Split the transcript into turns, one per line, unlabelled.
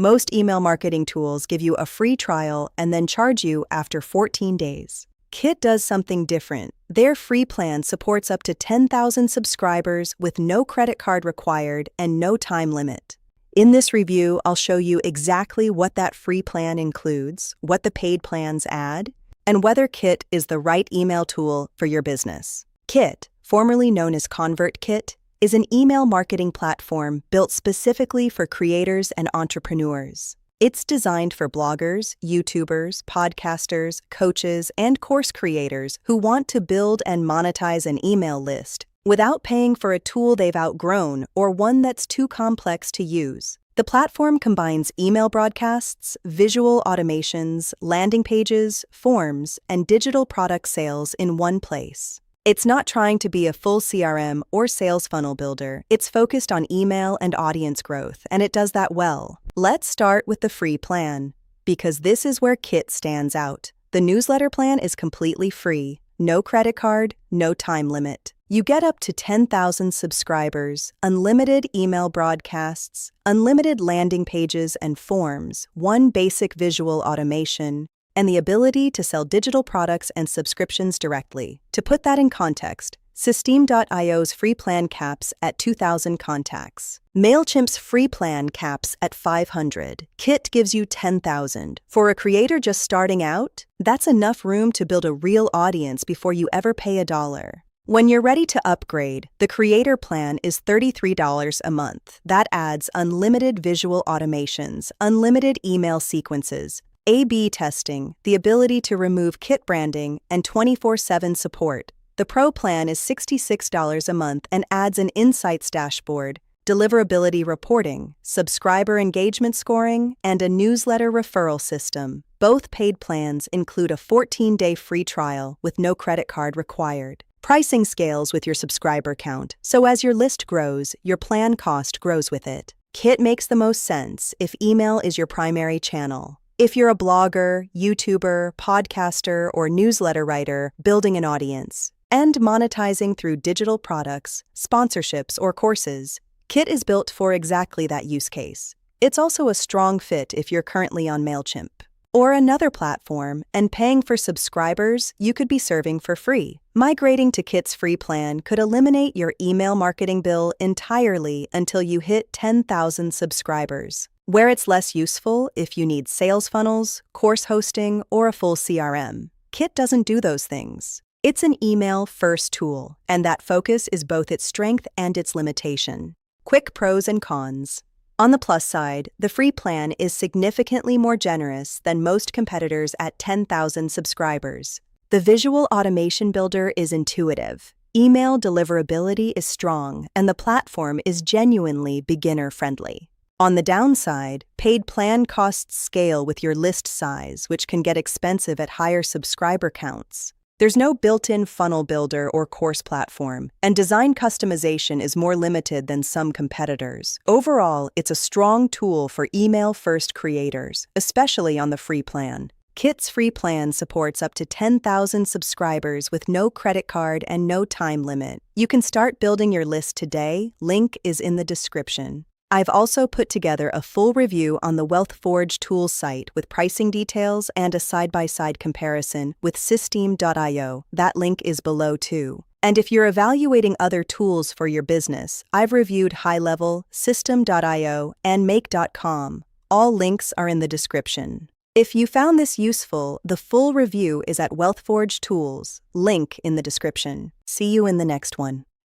Most email marketing tools give you a free trial and then charge you after 14 days. Kit does something different. Their free plan supports up to 10,000 subscribers with no credit card required and no time limit. In this review, I'll show you exactly what that free plan includes, what the paid plans add, and whether Kit is the right email tool for your business. Kit, formerly known as ConvertKit, is an email marketing platform built specifically for creators and entrepreneurs. It's designed for bloggers, YouTubers, podcasters, coaches, and course creators who want to build and monetize an email list without paying for a tool they've outgrown or one that's too complex to use. The platform combines email broadcasts, visual automations, landing pages, forms, and digital product sales in one place. It's not trying to be a full CRM or sales funnel builder. It's focused on email and audience growth, and it does that well. Let's start with the free plan, because this is where Kit stands out. The newsletter plan is completely free, no credit card, no time limit. You get up to 10,000 subscribers, unlimited email broadcasts, unlimited landing pages and forms, one basic visual automation, and the ability to sell digital products and subscriptions directly. To put that in context, Systeme.io's free plan caps at 2,000 contacts. MailChimp's free plan caps at 500. Kit gives you 10,000. For a creator just starting out, that's enough room to build a real audience before you ever pay $1. When you're ready to upgrade, the Creator Plan is $33 a month. That adds unlimited visual automations, unlimited email sequences, A/B testing, the ability to remove Kit branding, and 24/7 support. The Pro Plan is $66 a month and adds an insights dashboard, deliverability reporting, subscriber engagement scoring, and a newsletter referral system. Both paid plans include a 14-day free trial with no credit card required. Pricing scales with your subscriber count, so as your list grows, your plan cost grows with it. Kit makes the most sense if email is your primary channel. If you're a blogger, YouTuber, podcaster, or newsletter writer building an audience and monetizing through digital products, sponsorships, or courses, Kit is built for exactly that use case. It's also a strong fit if you're currently on MailChimp or another platform and paying for subscribers you could be serving for free. Migrating to Kit's free plan could eliminate your email marketing bill entirely until you hit 10,000 subscribers, where it's less useful if you need sales funnels, course hosting, or a full CRM. Kit doesn't do those things. It's an email-first tool, and that focus is both its strength and its limitation. Quick pros and cons. On the plus side, the free plan is significantly more generous than most competitors at 10,000 subscribers. The visual automation builder is intuitive. Email deliverability is strong, and the platform is genuinely beginner-friendly. On the downside, paid plan costs scale with your list size, which can get expensive at higher subscriber counts. There's no built-in funnel builder or course platform, and design customization is more limited than some competitors. Overall, it's a strong tool for email-first creators, especially on the free plan. Kit's free plan supports up to 10,000 subscribers with no credit card and no time limit. You can start building your list today. Link is in the description. I've also put together a full review on the WealthForge tools site with pricing details and a side-by-side comparison with Systeme.io. That link is below too. And if you're evaluating other tools for your business, I've reviewed High-Level, System.io, and Make.com. All links are in the description. If you found this useful, the full review is at WealthForge Tools. Link in the description. See you in the next one.